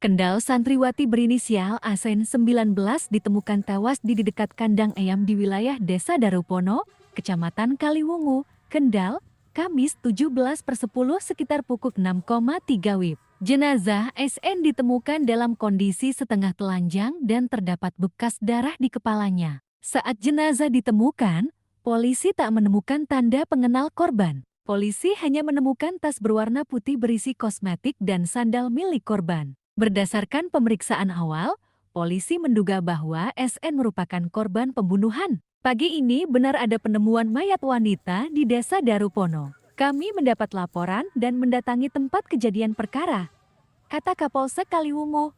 Kendal santriwati berinisial ASN 19 ditemukan tewas di dekat kandang ayam di wilayah Desa Darupono, Kecamatan Kaliwungu, Kendal, Kamis 17/10 sekitar pukul 6,3 WIB. Jenazah SN ditemukan dalam kondisi setengah telanjang dan terdapat bekas darah di kepalanya. Saat jenazah ditemukan, polisi tak menemukan tanda pengenal korban. Polisi hanya menemukan tas berwarna putih berisi kosmetik dan sandal milik korban. Berdasarkan pemeriksaan awal, polisi menduga bahwa SN merupakan korban pembunuhan. Pagi ini benar ada penemuan mayat wanita di Desa Darupono. Kami mendapat laporan dan mendatangi tempat kejadian perkara, kata Kapolsek Kaliwungu,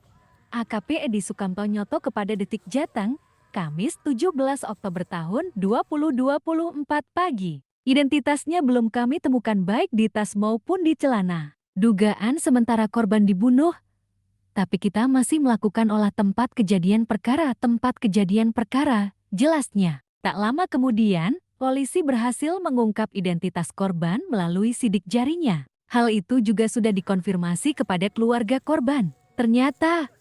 AKP Edi Sukamto Nyoto kepada Detik Jateng, Kamis 17 Oktober tahun 2024 pagi. Identitasnya belum kami temukan baik di tas maupun di celana. Dugaan sementara korban dibunuh, tapi kita masih melakukan olah tempat kejadian perkara, jelasnya. Tak lama kemudian, polisi berhasil mengungkap identitas korban melalui sidik jarinya. Hal itu juga sudah dikonfirmasi kepada keluarga korban. Ternyata,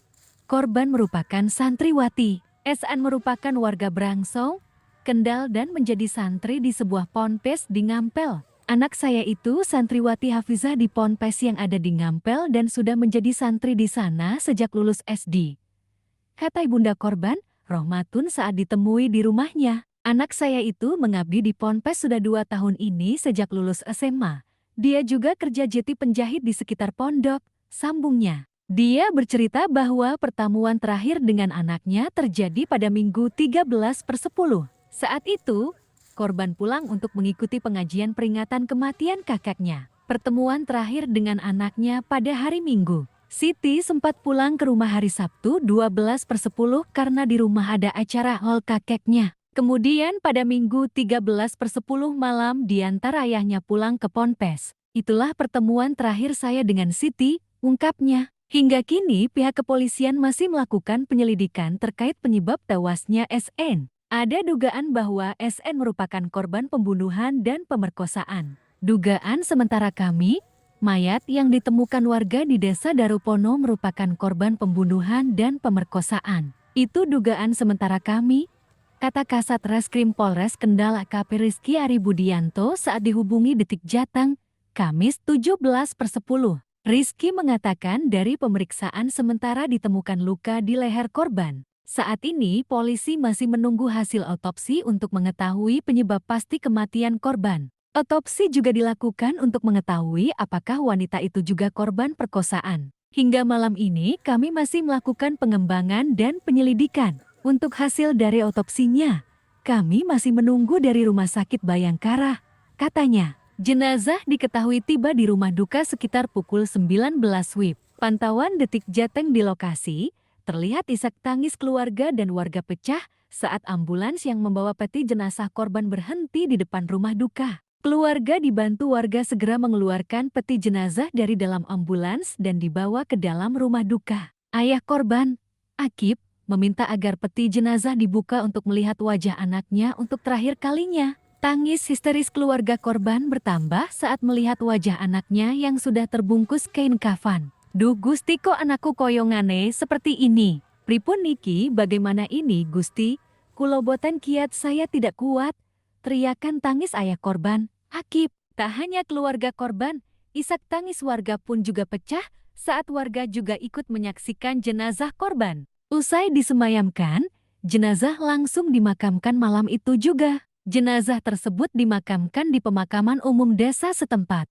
korban merupakan santriwati. SN merupakan warga Brangsong, Kendal dan menjadi santri di sebuah ponpes di Ngampel. Anak saya itu santriwati Hafizah di ponpes yang ada di Ngampel dan sudah menjadi santri di sana sejak lulus SD. Kata ibunda korban, Rohmatun saat ditemui di rumahnya. Anak saya itu mengabdi di ponpes sudah 2 tahun ini sejak lulus SMA. Dia juga kerja jadi penjahit di sekitar pondok, sambungnya. Dia bercerita bahwa pertemuan terakhir dengan anaknya terjadi pada Minggu 13/10. Saat itu, korban pulang untuk mengikuti pengajian peringatan kematian kakaknya. Pertemuan terakhir dengan anaknya pada hari Minggu. Siti sempat pulang ke rumah hari Sabtu 12/10 karena di rumah ada acara haul kakeknya. Kemudian pada Minggu 13/10 malam diantar ayahnya pulang ke ponpes. Itulah pertemuan terakhir saya dengan Siti, ungkapnya. Hingga kini pihak kepolisian masih melakukan penyelidikan terkait penyebab tewasnya SN. Ada dugaan bahwa SN merupakan korban pembunuhan dan pemerkosaan. Dugaan sementara kami, mayat yang ditemukan warga di Desa Darupono merupakan korban pembunuhan dan pemerkosaan. Itu dugaan sementara kami, kata Kasat Reskrim Polres Kendal AKP Rizky Aribudianto saat dihubungi Detik Jateng, Kamis 17/10. Rizky mengatakan dari pemeriksaan sementara ditemukan luka di leher korban. Saat ini polisi masih menunggu hasil otopsi untuk mengetahui penyebab pasti kematian korban. Otopsi juga dilakukan untuk mengetahui apakah wanita itu juga korban perkosaan. Hingga malam ini kami masih melakukan pengembangan dan penyelidikan. Untuk hasil dari otopsinya, kami masih menunggu dari Rumah Sakit Bayangkara, katanya. Jenazah diketahui tiba di rumah duka sekitar pukul 19 WIB. Pantauan Detik Jateng di lokasi, terlihat isak tangis keluarga dan warga pecah saat ambulans yang membawa peti jenazah korban berhenti di depan rumah duka. Keluarga dibantu warga segera mengeluarkan peti jenazah dari dalam ambulans dan dibawa ke dalam rumah duka. Ayah korban, Akib, meminta agar peti jenazah dibuka untuk melihat wajah anaknya untuk terakhir kalinya. Tangis histeris keluarga korban bertambah saat melihat wajah anaknya yang sudah terbungkus kain kafan. Duh Gusti kok anakku koyongane seperti ini. Pripun niki bagaimana ini Gusti? Kulo boten kiat saya tidak kuat. Teriakan tangis ayah korban, Akib. Tak hanya keluarga korban, isak tangis warga pun juga pecah saat warga juga ikut menyaksikan jenazah korban. Usai disemayamkan, jenazah langsung dimakamkan malam itu juga. Jenazah tersebut dimakamkan di pemakaman umum desa setempat.